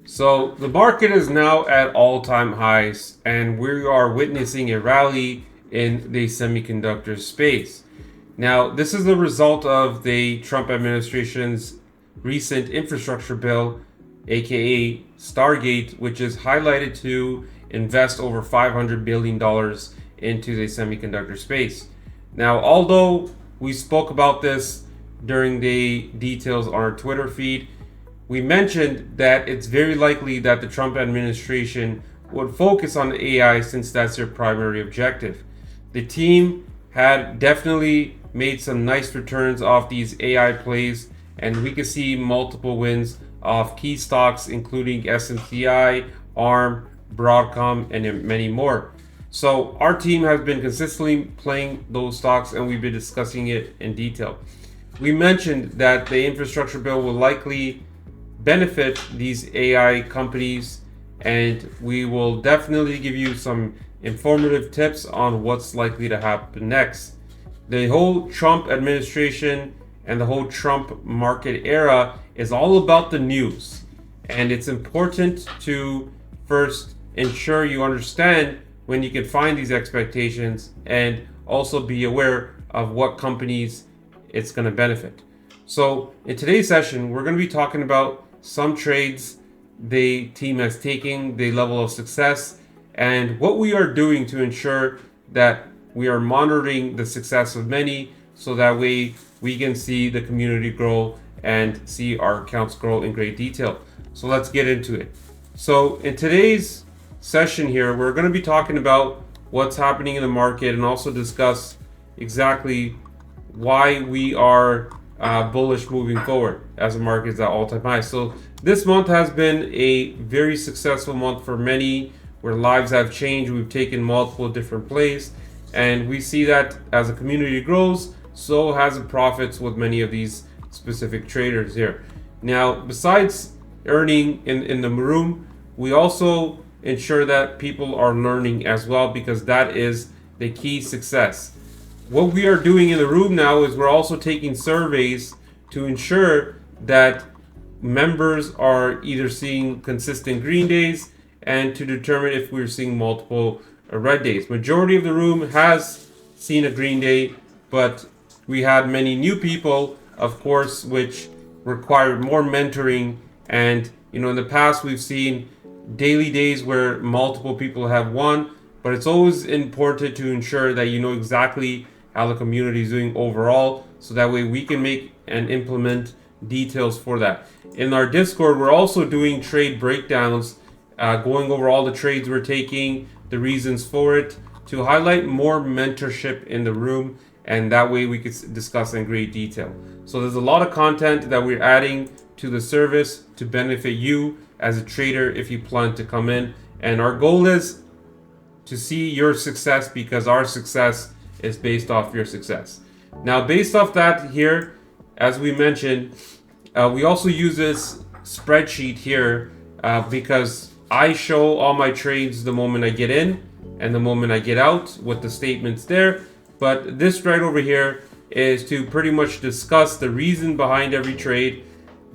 So the market is now at all-time highs, and we are witnessing a rally in the semiconductor space. Now, this is the result of the Trump administration's recent infrastructure bill, aka Stargate, which is highlighted to invest over $500 billion into the semiconductor space. Now, although we spoke about this during the details on our Twitter feed, we mentioned that it's very likely that the Trump administration would focus on AI since that's their primary objective. The team had definitely made some nice returns off these AI plays, and we could see multiple wins off key stocks including SMCI, ARM, Broadcom, and many more. So our team has been consistently playing those stocks, and we've been discussing it in detail. We mentioned that the infrastructure bill will likely benefit these AI companies, and we will definitely give you some informative tips on what's likely to happen next. The whole Trump administration and the whole Trump market era is all about the news, and it's important to first ensure you understand when you can find these expectations and also be aware of what companies it's going to benefit. So in today's session, we're going to be talking about some trades the team has taken, the level of success, and what we are doing to ensure that we are monitoring the success of many, so that way we can see the community grow and see our accounts grow in great detail. So let's get into it. So in today's session here, we're going to be talking about what's happening in the market and also discuss exactly why we are bullish moving forward as the market is at all-time high. So this month has been a very successful month for many, where lives have changed. We've taken multiple different plays, and we see that as the community grows, so has the profits with many of these specific traders here. Now, besides earning in the room, we also ensure that people are learning as well, because that is the key success. What we are doing in the room now is we're also taking surveys to ensure that members are either seeing consistent green days and to determine if we're seeing multiple red days. Majority of the room has seen a green day, but we had many new people, of course, which required more mentoring. And in the past we've seen daily days where multiple people have won, but it's always important to ensure that you know exactly how the community is doing overall, so that way we can make and implement details for that. In our Discord, we're also doing trade breakdowns, going over all the trades we're taking, the reasons for it, to highlight more mentorship in the room, and that way we could discuss in great detail. So there's a lot of content that we're adding to the service to benefit you as a trader if you plan to come in, and our goal is to see your success, because our success is based off your success. Now, based off that here, as we mentioned, we also use this spreadsheet here because I show all my trades the moment I get in and the moment I get out with the statements there. But this right over here is to pretty much discuss the reason behind every trade,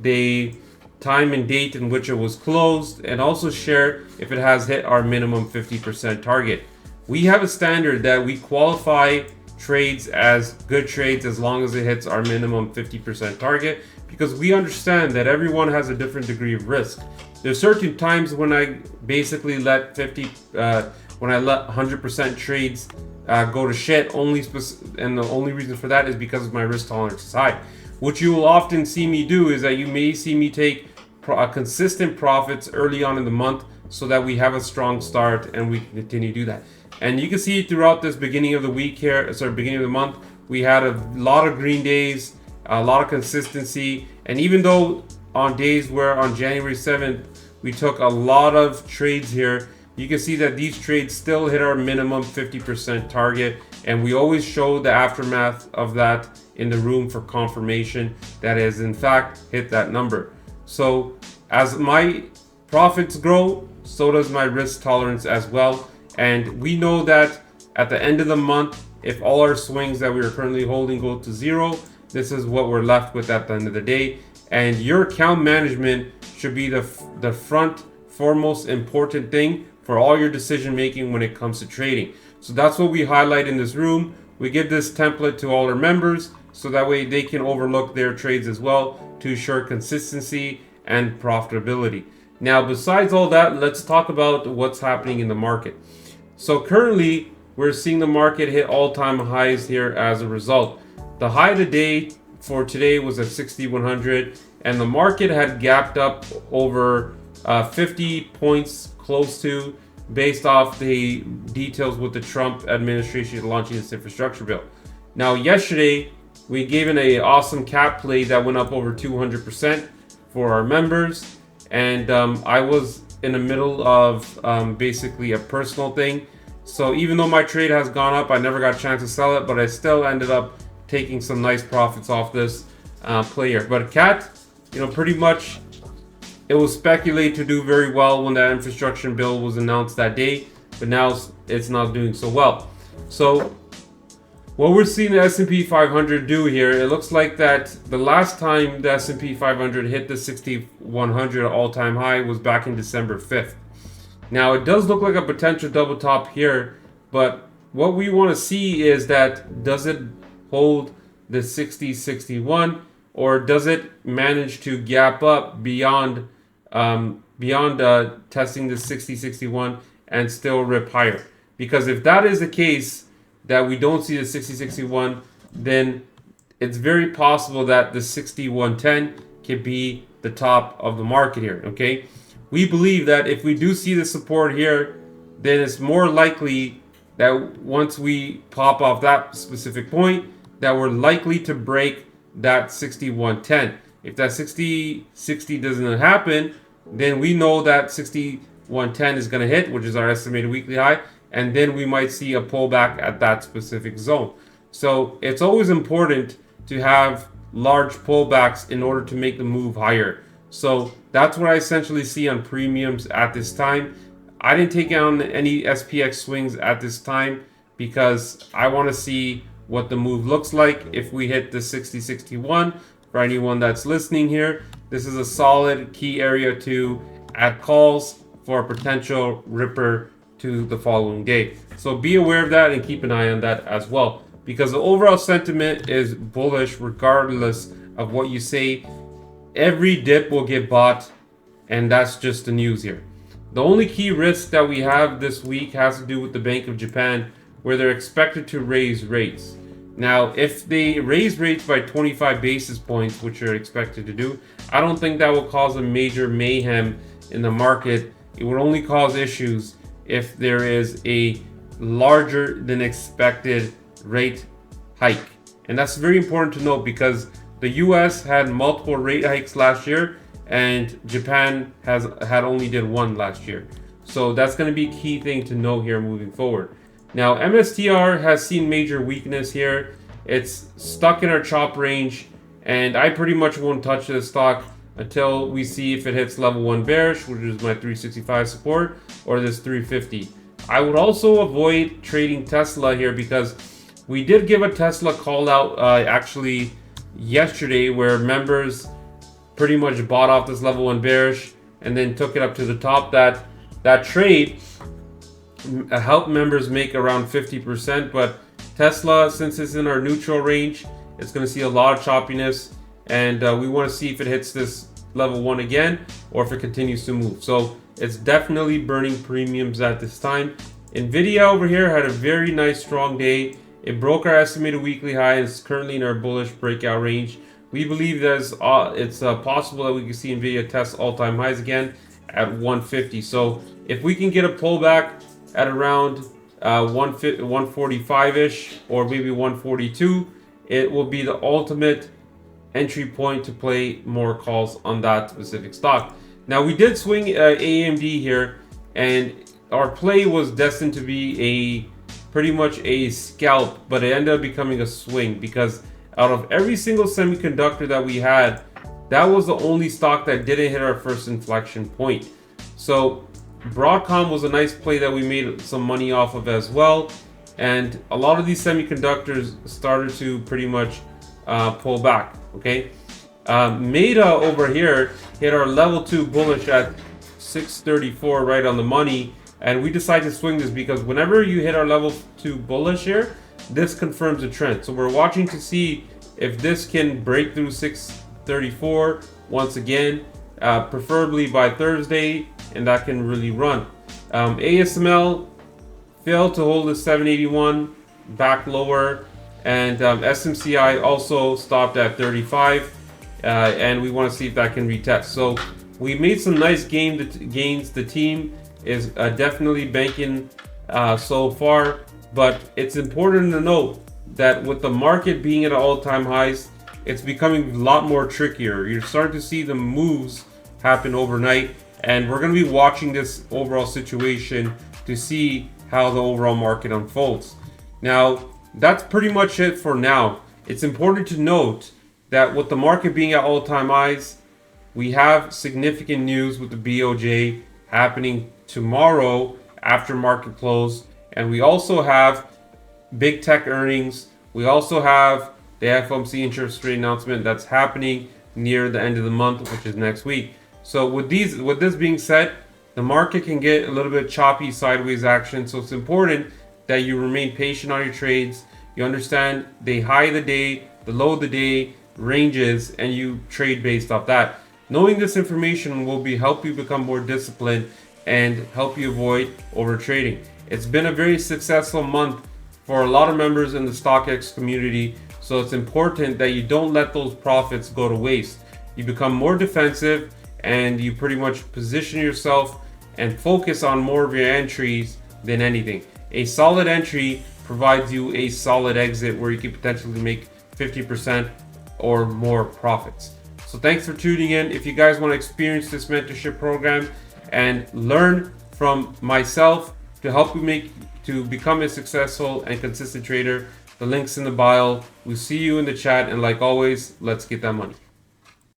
the time and date in which it was closed, and also share if it has hit our minimum 50% target. We have a standard that we qualify trades as good trades as long as it hits our minimum 50% target, because we understand that everyone has a different degree of risk. There's certain times when I basically let 100% trades go to shit, and the only reason for that is because my risk tolerance is high. What you will often see me do is that you may see me take consistent profits early on in the month, so that we have a strong start and we can continue to do that. And you can see throughout this beginning of the week here, beginning of the month, we had a lot of green days, a lot of consistency. And even though on days where on January 7th, we took a lot of trades here, you can see that these trades still hit our minimum 50% target. And we always show the aftermath of that in the room for confirmation that has in fact hit that number. So as my profits grow, so does my risk tolerance as well. And we know that at the end of the month, if all our swings that we are currently holding go to zero, this is what we're left with at the end of the day. and your account management should be the front foremost important thing for all your decision making when it comes to trading. So that's what we highlight in this room. We give this template to all our members so that way they can overlook their trades as well to ensure consistency and profitability. Now, besides all that, let's talk about what's happening in the market. So currently, we're seeing the market hit all-time highs here as a result. The high of the day for today was at 6,100, and the market had gapped up over 50 points close to, based off the details with the Trump administration launching this infrastructure bill. Now, yesterday, we gave an awesome cap play that went up over 200% for our members, and I was in the middle of basically a personal thing. So even though my trade has gone up, I never got a chance to sell it, but I still ended up taking some nice profits off this player. But CAT, pretty much it was speculated to do very well when that infrastructure bill was announced that day, but now it's not doing so well. So what we're seeing the S&P 500 do here, it looks like that the last time the S&P 500 hit the 6,100 all-time high was back in December 5th. Now, it does look like a potential double top here, but what we want to see is that does it hold the 60-61, or does it manage to gap up beyond testing the 60-61 and still rip higher? Because if that is the case, that we don't see the 60-61, then it's very possible that the 6110 could be the top of the market here, okay? We believe that if we do see the support here, then it's more likely that once we pop off that specific point, that we're likely to break that 6110. If that 60-60 doesn't happen, then we know that 6110 is going to hit, which is our estimated weekly high, and then we might see a pullback at that specific zone. So it's always important to have large pullbacks in order to make the move higher. So that's what I essentially see on premiums at this time. I didn't take on any SPX swings at this time because I want to see what the move looks like if we hit the 60-61. For anyone that's listening here, this is a solid key area to add calls for a potential ripper to the following day. So be aware of that and keep an eye on that as well, because the overall sentiment is bullish regardless of what you say. Every dip will get bought, and that's just the news here. The only key risk that we have this week has to do with the Bank of Japan, where they're expected to raise rates. Now, if they raise rates by 25 basis points, which they're expected to do, I don't think that will cause a major mayhem in the market. It would only cause issues if there is a larger than expected rate hike. And that's very important to note because the US had multiple rate hikes last year and Japan had only did one last year. So that's going to be a key thing to know here moving forward. Now, MSTR has seen major weakness here. It's stuck in our chop range, and I pretty much won't touch this stock until we see if it hits level 1 bearish, which is my 365 support, or this 350. I would also avoid trading Tesla here because we did give a Tesla call out actually yesterday, where members pretty much bought off this level 1 bearish and then took it up to the top. That trade helped members make around 50%, but Tesla, since it's in our neutral range, it's going to see a lot of choppiness, and we want to see if it hits this level 1 again or if it continues to move. So it's definitely burning premiums at this time. Nvidia over here had a very nice strong day. It broke our estimated weekly high and is currently in our bullish breakout range. We believe that it's possible that we can see Nvidia test all-time highs again at 150. So if we can get a pullback at around 145-ish or maybe 142, it will be the ultimate entry point to play more calls on that specific stock. Now, we did swing AMD here, and our play was destined to be pretty much a scalp, but it ended up becoming a swing because out of every single semiconductor that we had, that was the only stock that didn't hit our first inflection point. So Broadcom was a nice play that we made some money off of as well, and a lot of these semiconductors started to pretty much pull back. Okay, Meta over here hit our level 2 bullish at 634 right on the money, and we decided to swing this because whenever you hit our level 2 bullish here, this confirms a trend. So we're watching to see if this can break through 634 once again, preferably by Thursday, and that can really run. ASML failed to hold the 781, back lower, and SMCI also stopped at 35, and we want to see if that can retest. So we made some nice gains. The team is definitely banking so far, but it's important to note that with the market being at all-time highs, it's becoming a lot more trickier. You're starting to see the moves happen overnight, and we're going to be watching this overall situation to see how the overall market unfolds. Now, that's pretty much it for now. It's important to note that with the market being at all-time highs, we have significant news with the BOJ happening tomorrow after market close, and we also have big tech earnings. We also have the FOMC interest rate announcement that's happening near the end of the month, which is next week. So with this being said, the market can get a little bit choppy sideways action. So it's important that you remain patient on your trades. You understand the high of the day, the low of the day ranges, and you trade based off that. Knowing this information will help you become more disciplined and help you avoid over trading. It's been a very successful month for a lot of members in the StockX community, so it's important that you don't let those profits go to waste. You become more defensive and you pretty much position yourself and focus on more of your entries than anything. A solid entry provides you a solid exit where you can potentially make 50% or more profits. So thanks for tuning in. If you guys want to experience this mentorship program and learn from myself to help you to become a successful and consistent trader, the link's in the bio. We'll see you in the chat, and like always, let's get that money.